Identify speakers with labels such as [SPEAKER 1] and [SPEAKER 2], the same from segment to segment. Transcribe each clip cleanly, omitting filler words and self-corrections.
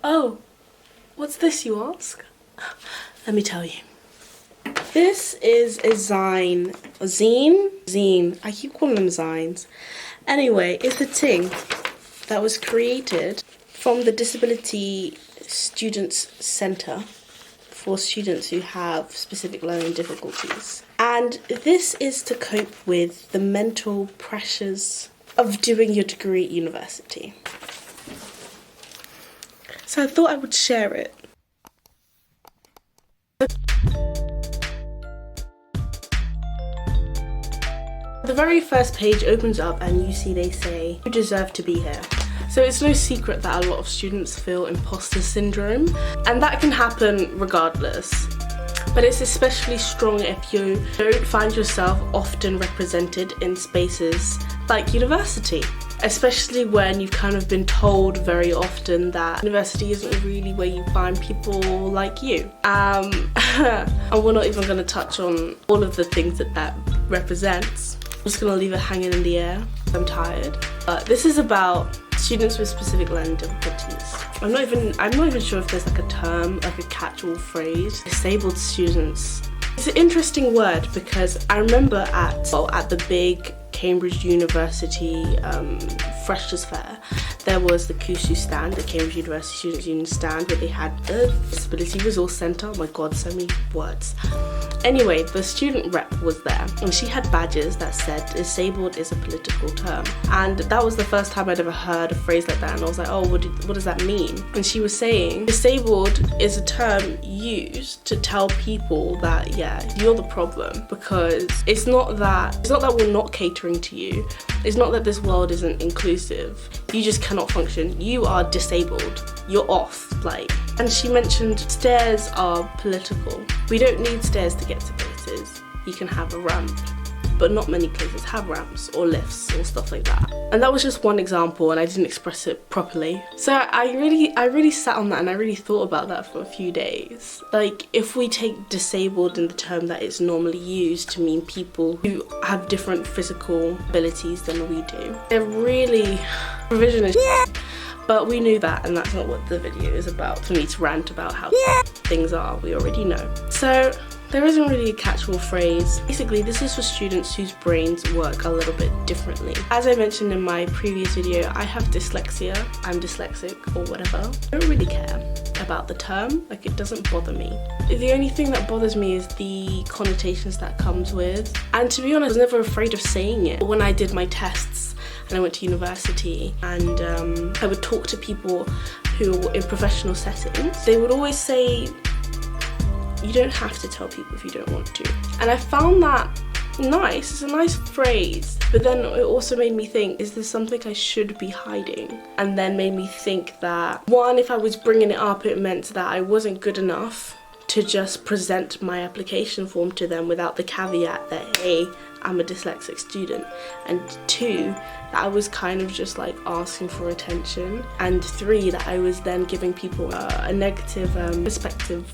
[SPEAKER 1] Oh, what's this, you ask? Let me tell you. This is a zine. A zine? I keep calling them zines. Anyway, it's a thing that was created from the Disability Students Centre for students who have specific learning difficulties. And this is to cope with the mental pressures of doing your degree at university. So I thought I would share it. The very first page opens up and you see they say, "You deserve to be here." So it's no secret that a lot of students feel imposter syndrome, and that can happen regardless. But it's especially strong if you don't find yourself often represented in spaces like university. Especially when you've kind of been told very often that university isn't really where you find people like you. And we're not even going to touch on all of the things that represents. I'm just going to leave it hanging in the air. I'm tired. This is about students with specific learning difficulties. I'm not even sure if there's like a term, like a catch-all phrase. Disabled students. It's an interesting word because I remember at the big Cambridge University Freshers Fair, there was the CUSU stand, the Cambridge University Students' Union stand, where they had the Disability Resource Centre. Oh my god, so many words. Anyway, the student rep was there and she had badges that said disabled is a political term, and that was the first time I'd ever heard a phrase like that, and I was like, oh, what does that mean? And she was saying disabled is a term used to tell people that, yeah, you're the problem, because it's not that we're not catering to you, it's not that this world isn't inclusive, you just cannot function, you are disabled, you're off, like. And she mentioned stairs are political. We don't need stairs to get to places. You can have a ramp, but not many places have ramps or lifts or stuff like that. And that was just one example, and I didn't express it properly. So I really sat on that, and I really thought about that for a few days. Like, if we take disabled in the term that it's normally used to mean people who have different physical abilities than we do, they're really revisionist. But we knew that, and that's not what the video is about, for me to rant about how things are. We already know. So there isn't really a catch-all phrase. Basically, this is for students whose brains work a little bit differently. As I mentioned in my previous video, I have dyslexia. I'm dyslexic or whatever. I don't really care about the term, like, it doesn't bother me. The only thing that bothers me is the connotations that comes with. And to be honest, I was never afraid of saying it. When I did my tests and I went to university, and I would talk to people who were in professional settings, they would always say, you don't have to tell people if you don't want to. And I found that nice. It's a nice phrase, but then it also made me think, is this something I should be hiding? And then made me think that, one, if I was bringing it up, it meant that I wasn't good enough to just present my application form to them without the caveat that, hey, I'm a dyslexic student, and two, that I was kind of just like asking for attention, and three, that I was then giving people a negative perspective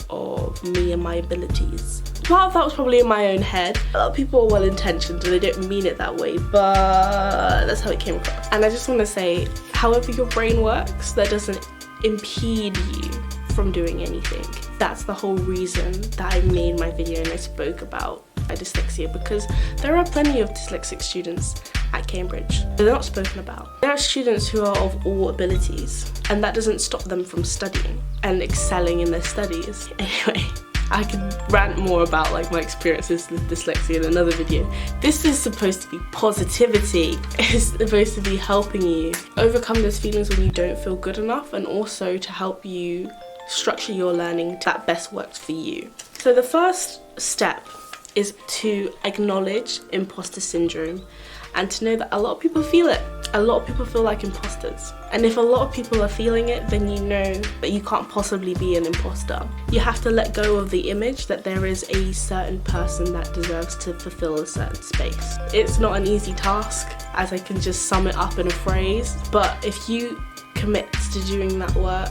[SPEAKER 1] of me and my abilities. Part of that was probably in my own head. A lot of people are well-intentioned and they don't mean it that way, but that's how it came across. And I just want to say, however your brain works, that doesn't impede you from doing anything. That's the whole reason that I made my video and I spoke about my dyslexia, because there are plenty of dyslexic students at Cambridge, but they're not spoken about. There are students who are of all abilities, and that doesn't stop them from studying and excelling in their studies. Anyway, I can rant more about like my experiences with dyslexia in another video. This is supposed to be positivity. It's supposed to be helping you overcome those feelings when you don't feel good enough, and also to help you structure your learning that best works for you. So the first step is to acknowledge imposter syndrome, and to know that a lot of people feel it. A lot of people feel like imposters. And if a lot of people are feeling it, then you know that you can't possibly be an imposter. You have to let go of the image that there is a certain person that deserves to fulfill a certain space. It's not an easy task, as I can just sum it up in a phrase, but if you commit to doing that work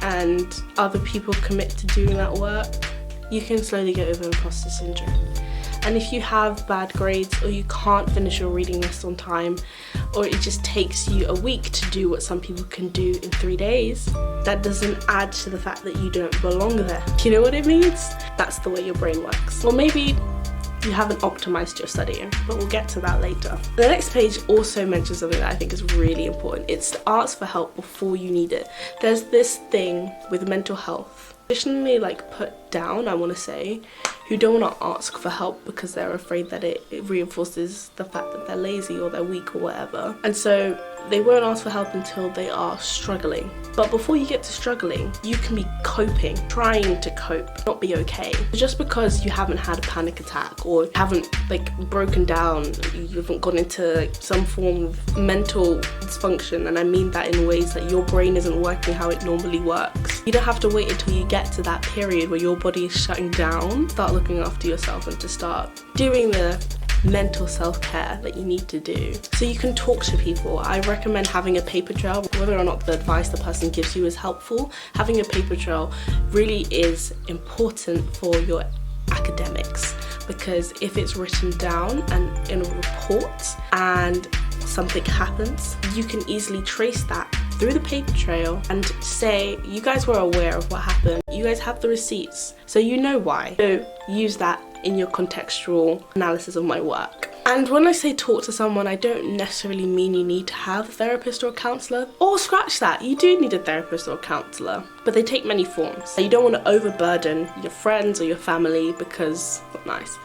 [SPEAKER 1] and other people commit to doing that work, you can slowly get over imposter syndrome. And if you have bad grades, or you can't finish your reading list on time, or it just takes you a week to do what some people can do in 3 days, that doesn't add to the fact that you don't belong there. Do you know what it means? That's the way your brain works. Or maybe you haven't optimized your studying, but we'll get to that later. The next page also mentions something that I think is really important. It's to ask for help before you need it. There's this thing with mental health, traditionally like put down, I want to say, who don't want to ask for help because they're afraid that it reinforces the fact that they're lazy or they're weak or whatever. And so they won't ask for help until they are struggling. But before you get to struggling, you can be coping, trying to cope, not be okay. Just because you haven't had a panic attack or haven't like broken down, you haven't gone into some form of mental dysfunction, and I mean that in ways that your brain isn't working how it normally works. You don't have to wait until you get to that period where your body is shutting down, start looking after yourself and to start doing the mental self-care that you need to do. So you can talk to people. I recommend having a paper trail. Whether or not the advice the person gives you is helpful, having a paper trail really is important for your academics, because if it's written down and in a report and something happens, you can easily trace that through the paper trail and say, you guys were aware of what happened, you guys have the receipts, so you know why. So use that in your contextual analysis of my work. And when I say talk to someone, I don't necessarily mean you need to have a therapist or a counsellor. Or scratch that, you do need a therapist or a counsellor, but they take many forms. You don't want to overburden your friends or your family because it's not nice.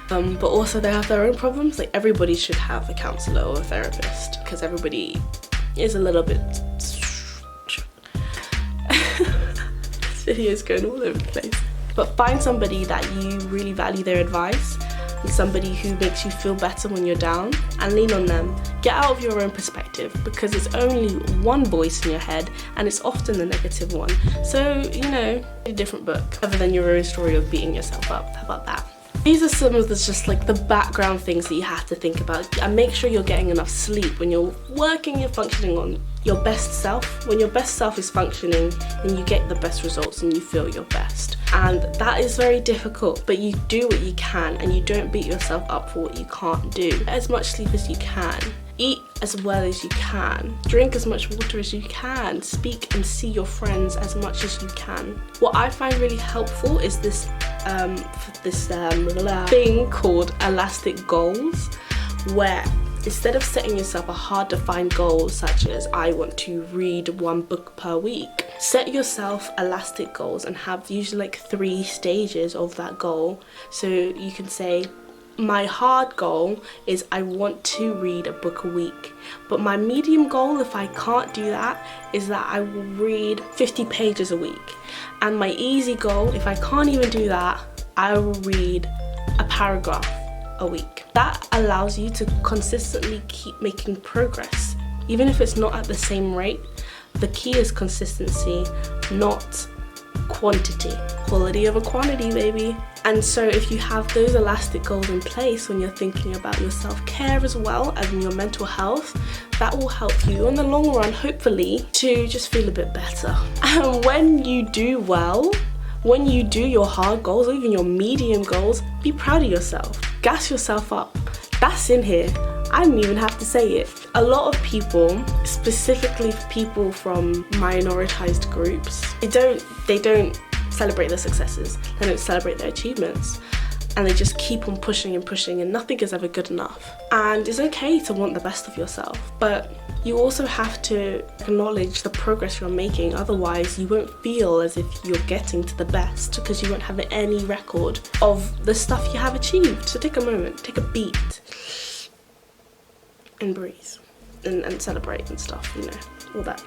[SPEAKER 1] But also they have their own problems. Like everybody should have a counsellor or a therapist because everybody is a little bit... This video is going all over the place. But find somebody that you really value their advice, and somebody who makes you feel better when you're down, and lean on them. Get out of your own perspective, because it's only one voice in your head and it's often the negative one. So, you know, a different book other than your own story of beating yourself up. How about that? These are some of the just like the background things that you have to think about, and make sure you're getting enough sleep. When you're working, you're functioning on your best self. When your best self is functioning, then you get the best results and you feel your best. And that is very difficult, but you do what you can and you don't beat yourself up for what you can't do. Get as much sleep as you can. Eat as well as you can. Drink as much water as you can. Speak and see your friends as much as you can. What I find really helpful is this thing called elastic goals, where instead of setting yourself a hard to find goal such as I want to read 1 book per week, set yourself elastic goals and have usually like 3 stages of that goal. So you can say, my hard goal is I want to read a book a week, but my medium goal, if I can't do that, is that I will read 50 pages a week. And my easy goal, if I can't even do that, I will read a paragraph a week. That allows you to consistently keep making progress, even if it's not at the same rate. The key is consistency, not quantity. Quality over quantity, baby. And so if you have those elastic goals in place when you're thinking about your self-care as well as in your mental health, that will help you in the long run, hopefully, to just feel a bit better. And when you do well, when you do your hard goals or even your medium goals, be proud of yourself. Gas yourself up. That's in here. I didn't even have to say it. A lot of people, specifically people from minoritized groups, they don't celebrate their successes, they don't celebrate their achievements, and they just keep on pushing and pushing, and nothing is ever good enough. And it's okay to want the best of yourself, but you also have to acknowledge the progress you're making, otherwise you won't feel as if you're getting to the best because you won't have any record of the stuff you have achieved. So take a moment, take a beat, and breathe, and celebrate and stuff, you know, all that.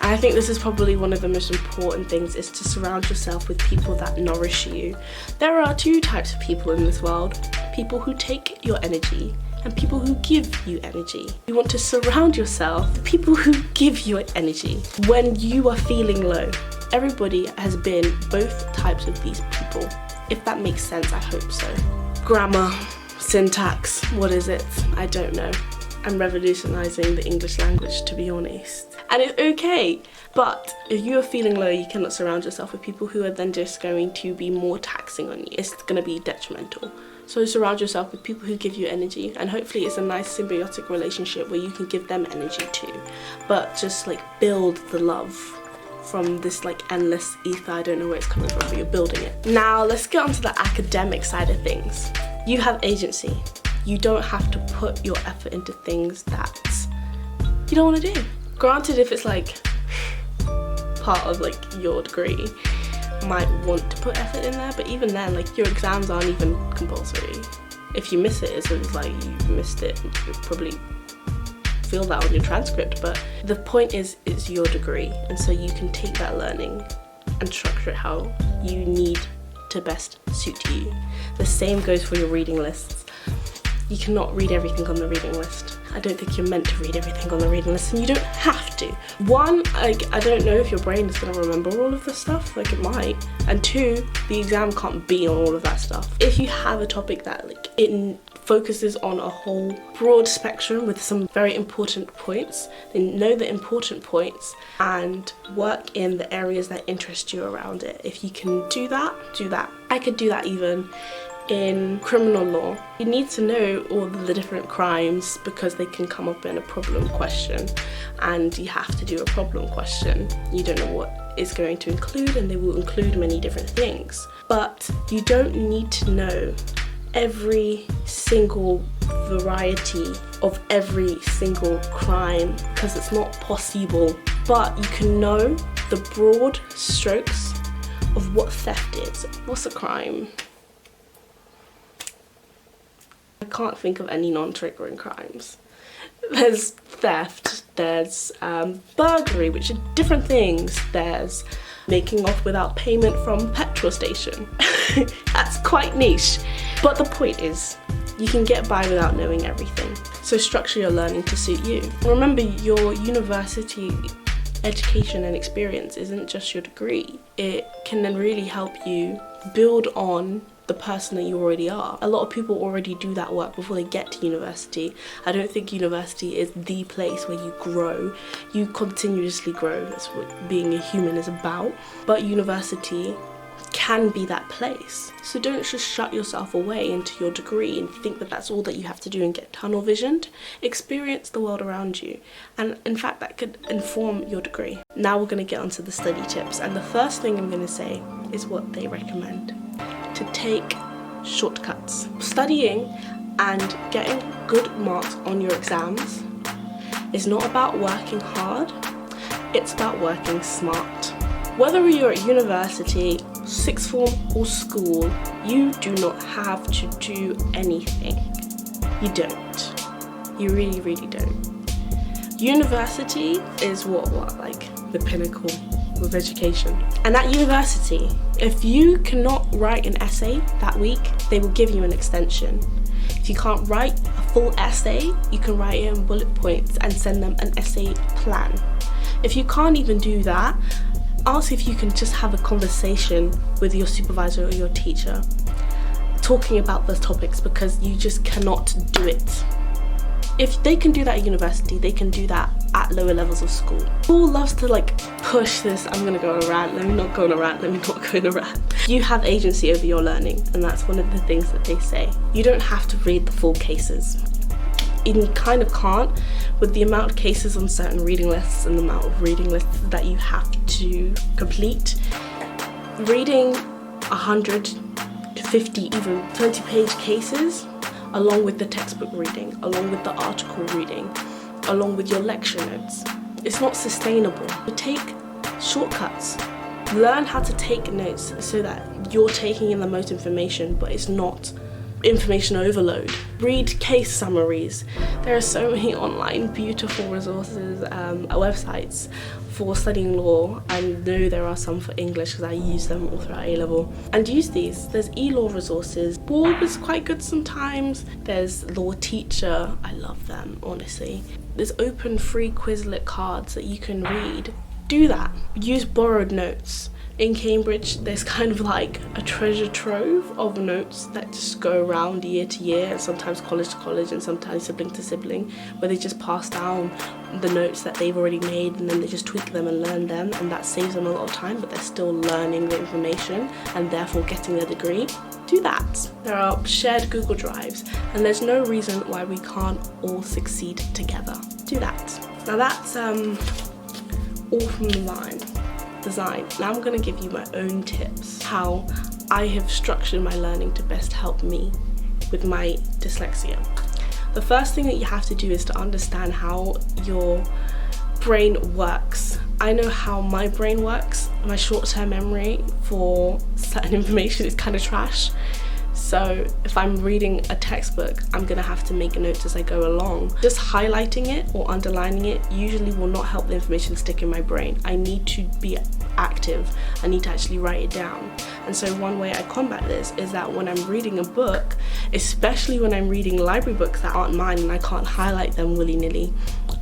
[SPEAKER 1] And I think this is probably one of the most important things, is to surround yourself with people that nourish you. There are 2 types of people in this world: people who take your energy and people who give you energy. You want to surround yourself with people who give you energy when you are feeling low. Everybody has been both types of these people. If that makes sense, I hope so. Grammar, syntax, what is it? I don't know. I'm revolutionizing the English language, to be honest. And it's okay. But if you are feeling low, you cannot surround yourself with people who are then just going to be more taxing on you. It's going to be detrimental So surround yourself with people who give you energy, and hopefully it's a nice symbiotic relationship where you can give them energy too. But just like build the love from this like endless ether. I don't know where it's coming from, but you're building it. Now let's get onto the academic side of things. You have agency. You don't have to put your effort into things that you don't want to do. Granted, if it's like part of like your degree, you might want to put effort in there, but even then, like, your exams aren't even compulsory. If you miss it, it's like you missed it. You'll probably feel that on your transcript, but the point is it's your degree, and so you can take that learning and structure it how you need to best suit you. The same goes for your reading lists. You cannot read everything on the reading list. I don't think you're meant to read everything on the reading list, and you don't have to. One, I don't know if your brain is gonna remember all of this stuff, like it might. And two, the exam can't be on all of that stuff. If you have a topic that like it focuses on a whole broad spectrum with some very important points, then know the important points and work in the areas that interest you around it. If you can do that, do that. I could do that even in criminal law. You need to know all the different crimes because they can come up in a problem question, and you have to do a problem question. You don't know what it's going to include, and they will include many different things. But you don't need to know every single variety of every single crime because it's not possible. But you can know the broad strokes of what theft is. What's a crime? I can't think of any non-triggering crimes. There's theft, there's burglary, which are different things. There's making off without payment from petrol station. That's quite niche. But the point is, you can get by without knowing everything. So structure your learning to suit you. Remember, your university education and experience isn't just your degree. It can then really help you build on the person that you already are. A lot of people already do that work before they get to university. I don't think university is the place where you grow. You continuously grow. That's what being a human is about. But university can be that place. So don't just shut yourself away into your degree and think that that's all that you have to do and get tunnel visioned. Experience the world around you, and in fact that could inform your degree. Now we're going to get onto the study tips, and the first thing I'm going to say is what they recommend: to take shortcuts. Studying and getting good marks on your exams is not about working hard, it's about working smart. Whether you're at university, sixth form or school, you do not have to do anything. You don't. You really, really don't. University is what like the pinnacle of education. And at university, if you cannot write an essay that week, they will give you an extension. If you can't write a full essay, you can write it in bullet points and send them an essay plan. If you can't even do that, ask if you can just have a conversation with your supervisor or your teacher talking about those topics, because you just cannot do it. If they can do that at university, they can do that at lower levels of school. School loves to like push this, I'm gonna go on a rant, let me not go on a rant, let me not go on a rant. You have agency over your learning, and that's one of the things that they say. You don't have to read the full cases. You kind of can't, with the amount of cases on certain reading lists and the amount of reading lists that you have to complete. Reading 100 to 50, even 20-page cases, along with the textbook reading, along with the article reading, along with your lecture notes, it's not sustainable. Take shortcuts. Learn how to take notes so that you're taking in the most information, but it's not information overload. Read case summaries. There are so many online beautiful resources, websites for studying law. I know there are some for English because I use them all throughout A-level. And use these. There's e-law resources. Board is quite good sometimes. There's Law Teacher. I love them, honestly. There's open free Quizlet cards that you can read. Do that. Use borrowed notes. In Cambridge, there's kind of like a treasure trove of notes that just go around year to year, and sometimes college to college and sometimes sibling to sibling, where they just pass down the notes that they've already made and then they just tweak them and learn them, and that saves them a lot of time, but they're still learning the information and therefore getting their degree. Do that. There are shared Google Drives, and there's no reason why we can't all succeed together. Do that. Now that's all from the design. Now I'm going to give you my own tips, how I have structured my learning to best help me with my dyslexia. The first thing that you have to do is to understand how your brain works. I know how my brain works. My short-term memory for certain information is kind of trash. So if I'm reading a textbook, I'm gonna have to make notes as I go along. Just highlighting it or underlining it usually will not help the information stick in my brain. I need to be active. I need to actually write it down. And so one way I combat this is that when I'm reading a book, especially when I'm reading library books that aren't mine and I can't highlight them willy-nilly,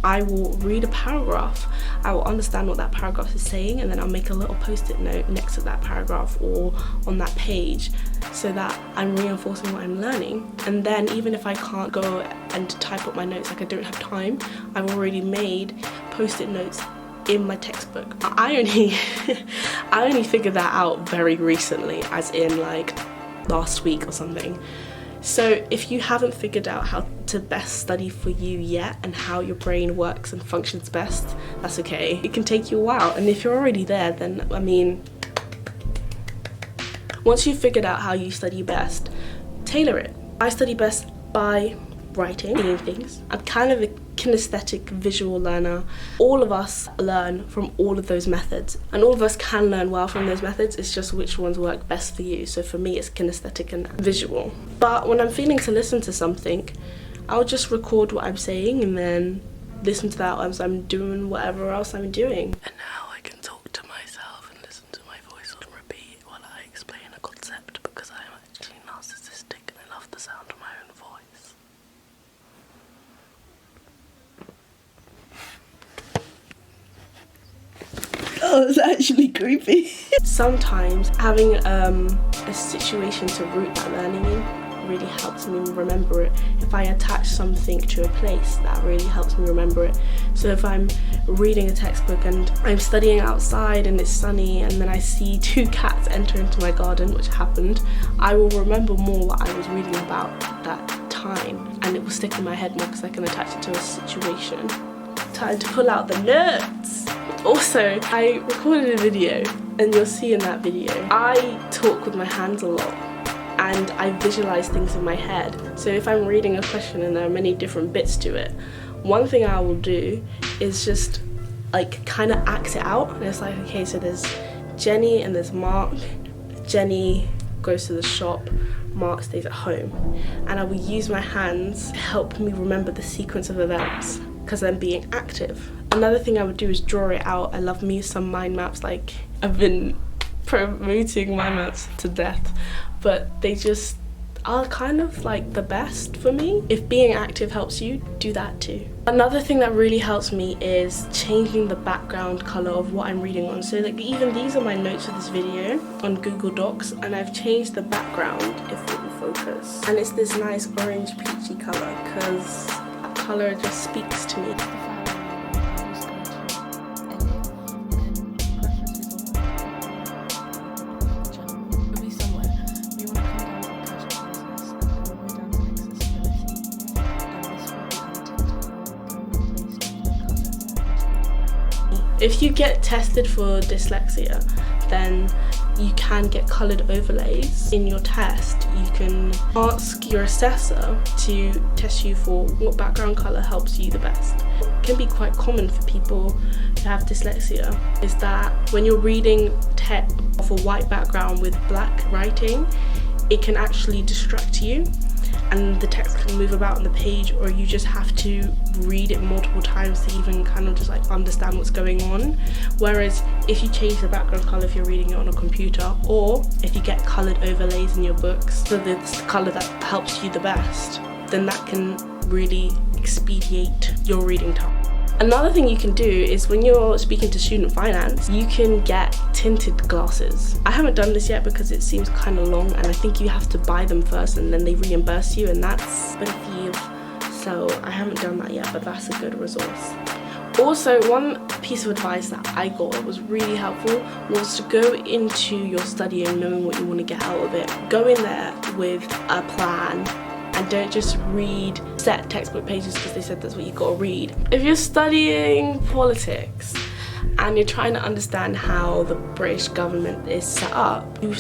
[SPEAKER 1] I will read a paragraph. I will understand what that paragraph is saying, and then I'll make a little post-it note next to that paragraph or on that page so that I'm reinforcing what I'm learning. And then even if I can't go and type up my notes, like I don't have time, I've already made post-it notes in my textbook. I only figured that out very recently, as in like last week or something. So if you haven't figured out how to best study for you yet and how your brain works and functions best, that's okay. It can take you a while, and if you're already there, then I mean, once you've figured out how you study best, tailor it. I study best by writing things. I'm kind of a kinesthetic visual learner. All of us learn from all of those methods, and all of us can learn well from those methods. It's just which ones work best for you. So for me, it's kinesthetic and visual. But when I'm feeling to listen to something, I'll just record what I'm saying and then listen to that as I'm doing whatever else I'm doing. And now I can talk to myself and listen to my voice on repeat while I explain a concept, because I am actually narcissistic and I love the sound of my own voice. Oh, it's actually creepy. Sometimes having a situation to root that learning in really helps me remember it. If I attach something to a place, that really helps me remember it. So if I'm reading a textbook and I'm studying outside and it's sunny and then I see 2 cats enter into my garden, which happened, I will remember more what I was reading about that time, and it will stick in my head more because I can attach it to a situation. Time to pull out the nerds. Also, I recorded a video, and you'll see in that video, I talk with my hands a lot and I visualize things in my head. So if I'm reading a question and there are many different bits to it, one thing I will do is just like kind of act it out. And it's like, okay, so there's Jenny and there's Mark. Jenny goes to the shop, Mark stays at home. And I will use my hands to help me remember the sequence of events, because I'm being active. Another thing I would do is draw it out. I love me some mind maps. Like, I've been promoting mind maps to death, but they just are kind of like the best for me. If being active helps you, do that too. Another thing that really helps me is changing the background color of what I'm reading on. So like even these are my notes for this video on Google Docs, and I've changed the background, if it will focus, and it's this nice orange peachy color because that color just speaks to me. If you get tested for dyslexia, then you can get coloured overlays in your test. You can ask your assessor to test you for what background colour helps you the best. It can be quite common for people who have dyslexia, is that when you're reading text off a white background with black writing, it can actually distract you and the text can move about on the page, or you just have to read it multiple times to even kind of just like understand what's going on. Whereas if you change the background colour, if you're reading it on a computer, or if you get coloured overlays in your books, so it's the colour that helps you the best, then that can really expedite your reading time. Another thing you can do is when you're speaking to student finance, you can get tinted glasses. I haven't done this yet because it seems kind of long, and I think you have to buy them first and then they reimburse you, and that's expensive. So I haven't done that yet, but that's a good resource. Also, one piece of advice that I got that was really helpful was to go into your study and knowing what you want to get out of it. Go in there with a plan and don't just read set textbook pages because they said that's what you got to read. If you're studying politics and you're trying to understand how the British government is set up, you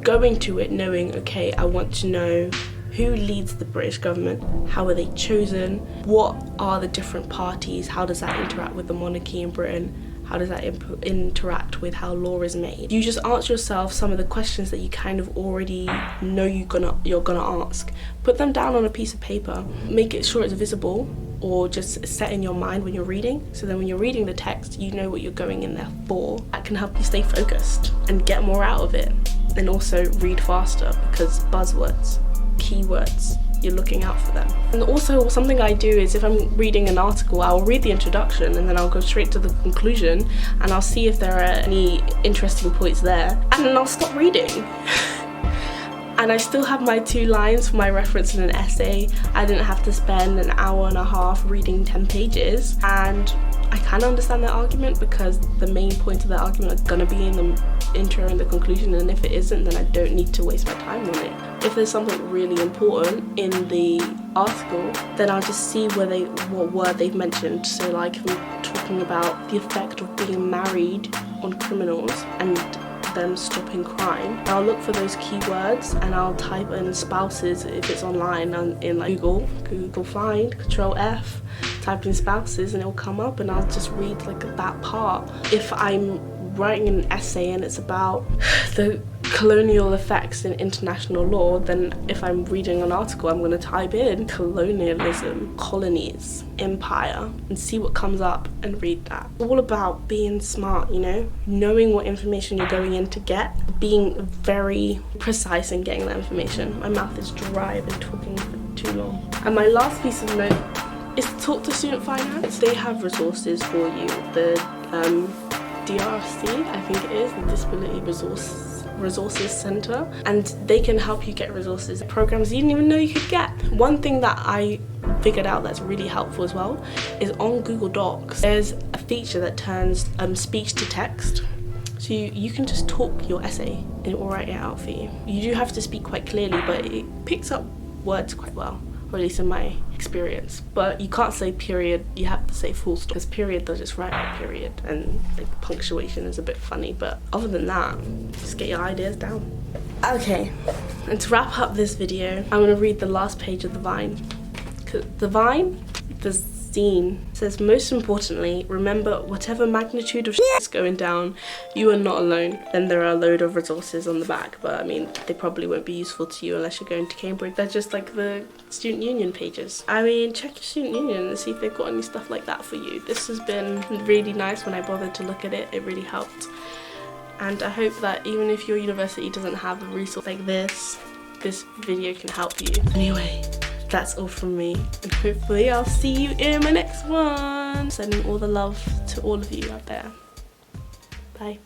[SPEAKER 1] go into it knowing, okay, I want to know who leads the British government, how are they chosen, what are the different parties, how does that interact with the monarchy in Britain, how does that interact with how law is made. You just answer yourself some of the questions that you kind of already know you're gonna ask. Put them down on a piece of paper, make it sure it's visible, or just set in your mind when you're reading, so then when you're reading the text you know what you're going in there for. That can help you stay focused and get more out of it. And also read faster, because buzzwords, keywords, you're looking out for them. And also something I do is if I'm reading an article, I'll read the introduction and then I'll go straight to the conclusion and I'll see if there are any interesting points there, and then I'll stop reading. And I still have my 2 lines for my reference in an essay. I didn't have to spend an hour and a half reading 10 pages, and I kind of understand their argument because the main points of their argument are gonna be in the intro and the conclusion, and if it isn't, then I don't need to waste my time on it. If there's something really important in the article, then I'll just see what word they've mentioned. So like if I'm talking about the effect of being married on criminals and them stopping crime, I'll look for those keywords and I'll type in spouses if it's online in like Google find, Control F, type in spouses and it'll come up, and I'll just read like that part. If I'm writing an essay and it's about the colonial effects in international law, then if I'm reading an article I'm going to type in colonialism, colonies, empire, and see what comes up and read that. All about being smart, you know, knowing what information you're going in to get, being very precise in getting that information. My mouth is dry, I've been talking for too long. And my last piece of note is to talk to student finance. They have resources for you. The DRC, I think it is, the Disability Resources Centre, and they can help you get resources, programs you didn't even know you could get. One thing that I figured out that's really helpful as well is on Google Docs there's a feature that turns speech to text. So you can just talk your essay and it will write it out for you. You do have to speak quite clearly, but it picks up words quite well, or at least in my experience. But you can't say period, you have to say full stop, because period they'll just write out period, and like punctuation is a bit funny, but other than that, just get your ideas down. Okay, and to wrap up this video, I'm gonna read the last page of the Vine. The zine says, most importantly, remember whatever magnitude of shit is going down, you are not alone. Then there are a load of resources on the back, but I mean, they probably won't be useful to you unless you're going to Cambridge. They're just like the student union pages. I mean, check your student union and see if they've got any stuff like that for you. This has been really nice when I bothered to look at it. It really helped. And I hope that even if your university doesn't have a resource like this video can help you. Anyway, that's all from me, and hopefully I'll see you in my next one. Sending all the love to all of you out there. Bye.